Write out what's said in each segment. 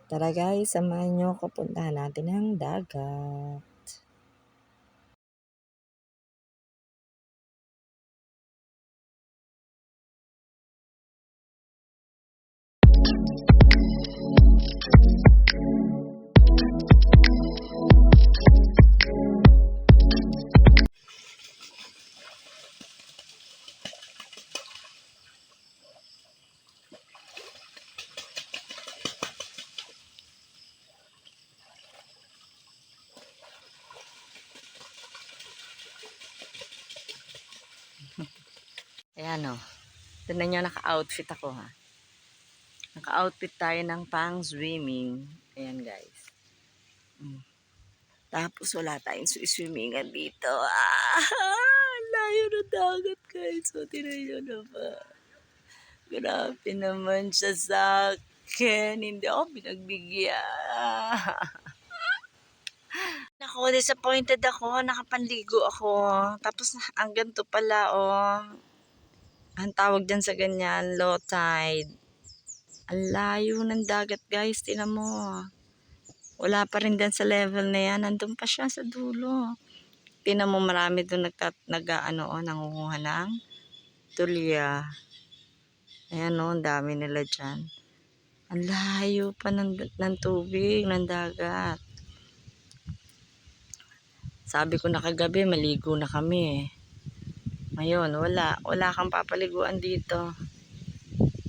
Tara guys, samahan niyo ako, puntahan natin ang dagat. Ayan o. Tignan nyo, naka-outfit ako ha. Naka-outfit tayo ng pang swimming. Ayan guys. Tapos wala tayong swimmingan dito. Layo ng dagat guys. So tignan nyo na ba. Grabe naman siya sa akin. Hindi ako pinagbigyan. Naku, disappointed ako. Nakapanligo ako. Tapos ang ganito pala oh. Ang tawag dyan sa ganyan, low tide. Ang layo ng dagat guys, tingnan mo. Wala pa rin dyan sa level na yan, nandun pa siya sa dulo. Tingnan mo, marami doon nangunguha ng tulya. Ayan o, ang dami nila dyan. Ang layo pa ng tubig, ng dagat. Sabi ko na kagabi, maligo na kami eh. Ngayon, wala kang papaliguan dito.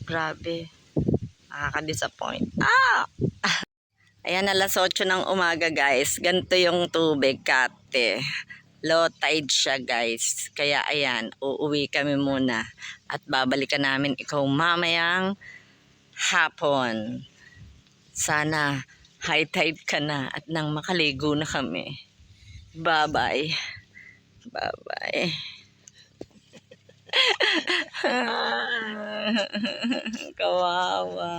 Grabe. Nakaka-disappoint. Ayan, alas 8 ng umaga guys. Ganito yung tubig, kate. Low tide siya guys. Kaya ayan, uuwi kami muna. At babalikan namin ikaw mamayang hapon. Sana high tide ka na at nang makaligo na kami. Bye-bye. Bye-bye. Kawawa.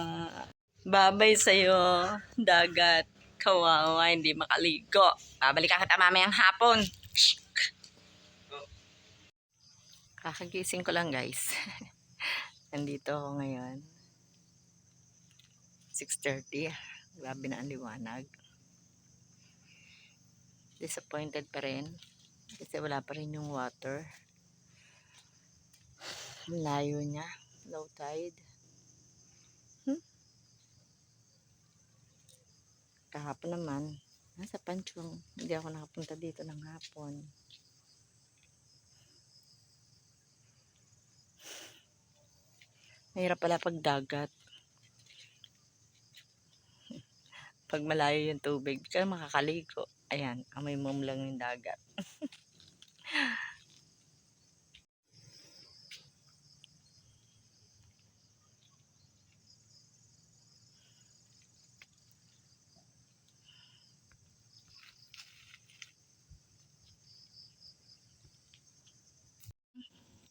Babay sa'yo, dagat. Kawawa, hindi makaligo. Babalikan kita mamayang hapon. Kakagising ko lang guys. Nandito ako ngayon. 6:30. Grabe na ang liwanag. Disappointed pa rin. Kasi wala pa rin yung water. Layo niya. Low tide. Kahapon naman, nasa Panchong. Hindi ako nakapunta dito ng hapon. Mahirap pala pag dagat. Pag malayo yung tubig, di ka makakaligo. Ayan, amoy mom lang yung dagat.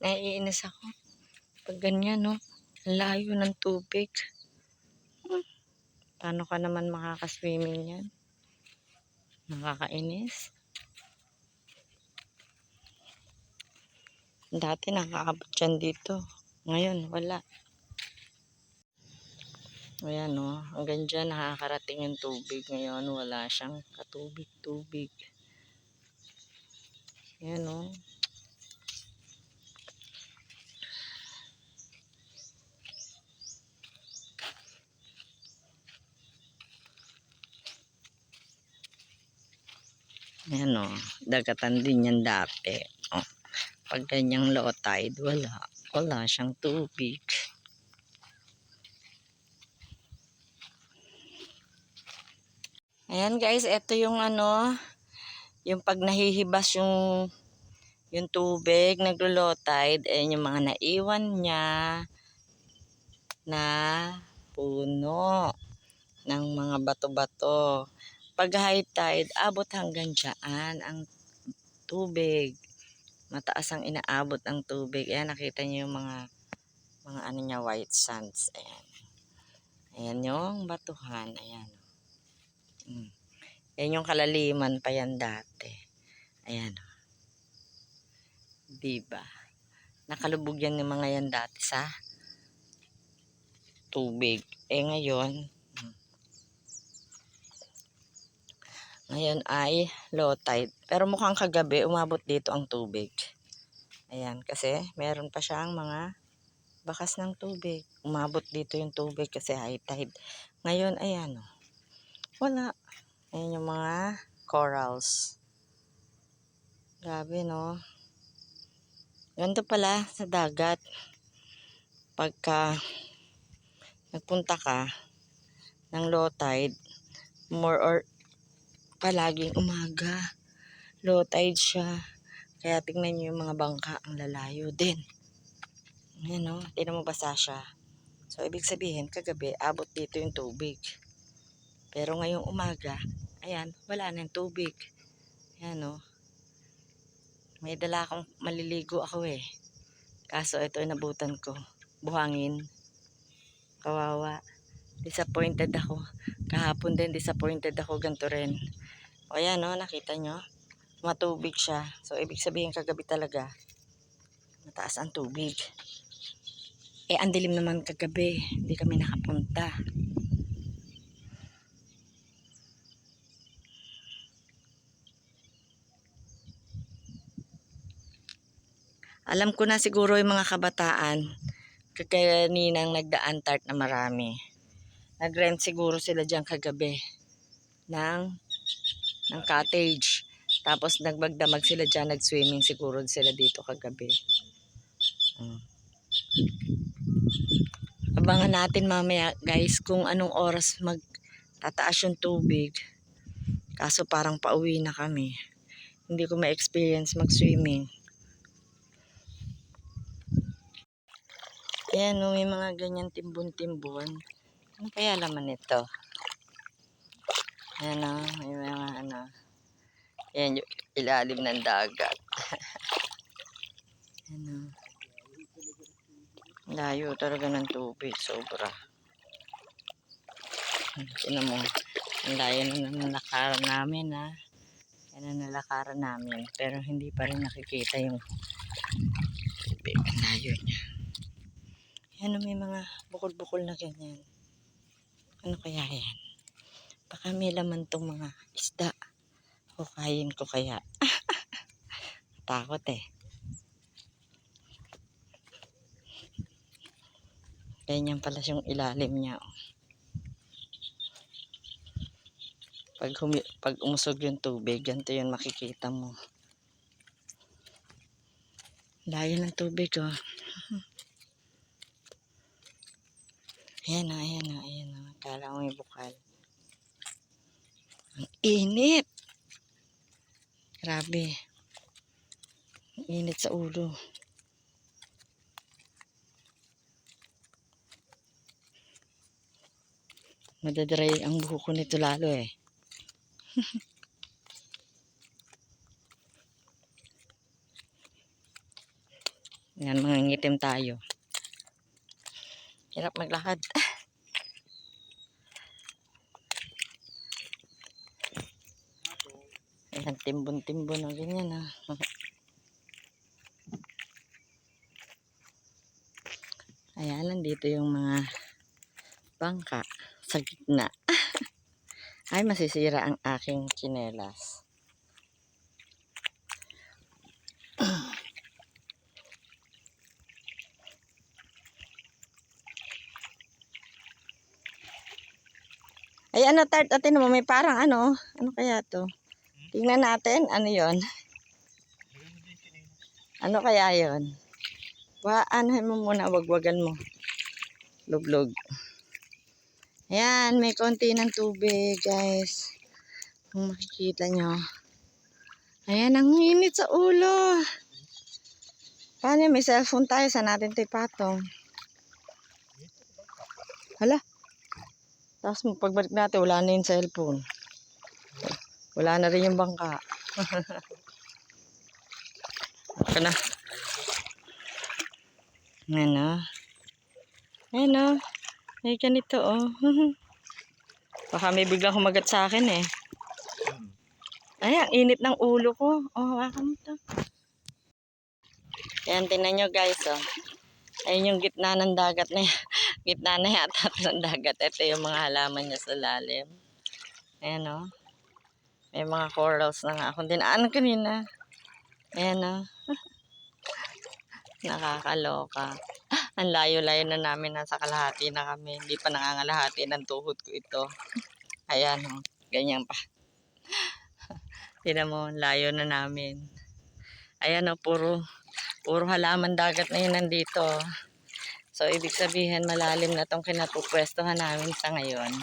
Naiinis ako. Pag ganyan, no? Layo ng tubig. Paano ka naman makakaswimming yan? Nakakainis. Dati nakakabot yan dito. Ngayon, wala. Ayan, no? Hanggang dyan nakakarating yung tubig. Ngayon, wala siyang katubig-tubig. Ayan, no? Ayan o, dagatan din yan dati. O, pag ganyang low tide, wala siyang tubig. Ayan guys, ito yung yung pag nahihibas yung tubig, naglo-low tide, ayan yung mga naiwan niya na puno ng mga bato-bato. Pag high tide, abot hanggang dyan ang tubig. Mataas ang inaabot ang tubig. Ayan, nakita niyo yung mga ano niya, white sands. Ayan. Ayan yung batuhan. Ayan. Ayan yung kalaliman pa yan dati. Ayan. Diba? Nakalubog yan ng mga yan dati sa tubig. Eh ngayon, Ngayon ay low tide. Pero mukhang kagabi umabot dito ang tubig. Ayan, kasi meron pa siyang mga bakas ng tubig. Umabot dito yung tubig kasi high tide. Ngayon, ayan, oh, wala. Ayan yung mga corals. Grabe, no? Ganito pala sa dagat. Pagka nagpunta ka ng low tide, more or palaging umaga. Low tide siya. Kaya tingnan nyo yung mga bangka, ang lalayo din. Ayan, no? Tingnan mo basa siya. So, ibig sabihin, kagabi, abot dito yung tubig. Pero ngayong umaga, ayan, wala na yung tubig. Ayan, no? May dala akong maliligo ako eh. Kaso, ito ay nabutan ko. Buhangin. Kawawa. Disappointed ako. Kahapon din, disappointed ako. Ganito rin. O, ayan, no? Nakita nyo? Matubig siya. So, ibig sabihin, kagabi talaga, mataas ang tubig. Eh, ang dilim naman kagabi. Hindi kami nakapunta. Alam ko na siguro yung mga kabataan, kakaninang nagdaan tart na marami. Nag-rent siguro sila dyan kagabi ng cottage. Tapos nagbagdamag sila dyan, nag-swimming siguro sila dito kagabi. Abangan natin mamaya guys kung anong oras magtataas yung tubig. Kaso parang pauwi na kami. Hindi ko ma-experience mag-swimming. Ayan, no, may mga ganyan timbon-timbon. Ano kaya laman ito? Ayan, no, may mga ano. Ayan yung ilalim ng dagat. Ayan, no. Layo talaga ng tubig, sobra. Tingnan mo, ang layo na nalakaran namin, ha. Yan ang nalakaran namin. Pero hindi pa rin nakikita yung tubig. Ang layo niya. Ayan, may mga bukol-bukol na ganyan. Ano kaya yan? Baka may laman tong mga isda. Hukayin ko kaya. Takot eh. Ganyan pala yung ilalim niya. Pag umusog yung tubig, ganito yun makikita mo. Layo ng tubig, oh. Ayan na, ayan na, ayan na. Kala ko may bukal. Ang init! Grabe. Ang init sa ulo. Madadry ang buhok ko nito lalo eh. Yan, mga ngitim tayo. Hirap maglakad. Ayan, timbon-timbon na ganyan ah. Ayan, nandito yung mga bangka sa gitna. Ay, masisira ang aking tsinelas. Ay, ano, tart, atin mo, may parang ano kaya to? Tingnan natin, ano yon? Ano kaya yon? Anuhin mo muna, wagwagan mo. Lublog. Ayan, may konti ng tubig, guys. Kung makikita nyo. Ayan, ang init sa ulo. Paano may cellphone tayo, saan natin ito ipatong? Hala. Tapos pagbalik natin, wala na yung cellphone. Wala na rin yung bangka. Baka na. Ano? Ano? Ay, ganito oh. Baka may biglang kumagat sa akin eh. Ay, ang init ng ulo ko. Oh, hawakan mo to. Ayan, tingnan nyo guys oh. Ayun yung gitna ng dagat na yan. Gitna na yata ng dagat. Ito yung mga halaman niya sa lalim. Ayan oh. May mga corals na nga akong dinaanan kanina. Ayan o. Nakakaloka. Ang layo-layo na namin. Nasa kalahati na kami. Hindi pa nangangalahati ng tuhod ko ito. Ayan o. Ganyan pa. Tignan mo, layo na namin. Ayan o, puro halaman dagat na yun nandito. So, ibig sabihin, malalim na tong kinapupwestuhan namin sa ngayon.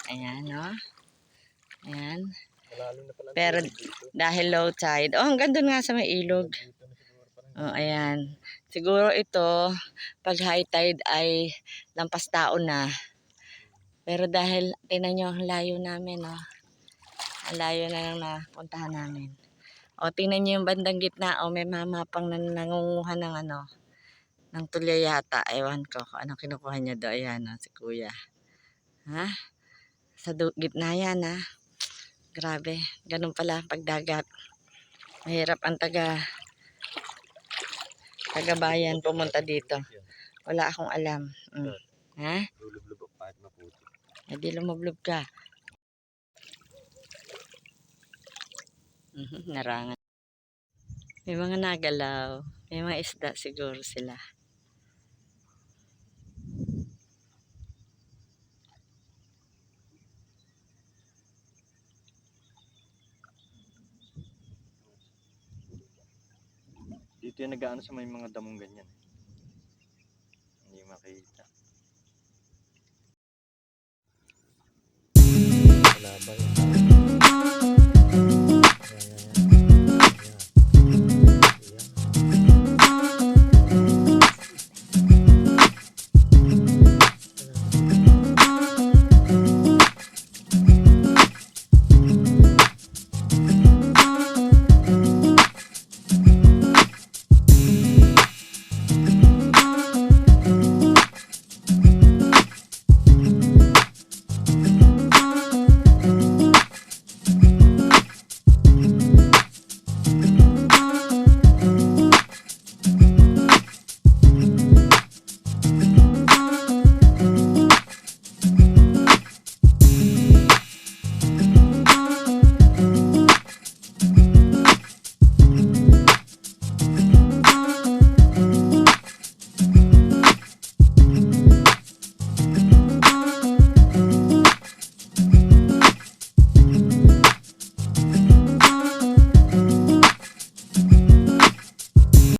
Ayan o. Ayan. Pero dahil low tide. Oh, hanggang doon nga sa may ilog. Oh, ayan. Siguro ito, pag high tide ay lampas taon na. Pero dahil, tinan nyo, ang layo namin, oh. Ang layo na lang napuntahan namin. O, tingnan nyo yung bandang gitna, o, may mama pang nangunguha ng ano, ng tulya yata. Ewan ko kung anong kinukuha niya do. Ayan, o, si kuya. Ha? Sa gitna yan, ha? Grabe, ganun pala pagdagat. Mahirap ang taga-bayan pumunta dito. Wala akong alam. Ha? Lulublob kahit maputi. Hindi lumublob ka. Narangan. May mga nagalaw. May mga isda siguro sila. Dito yung nag-aano sa may mga damong ganyan. Hindi makita. Wala ba yun?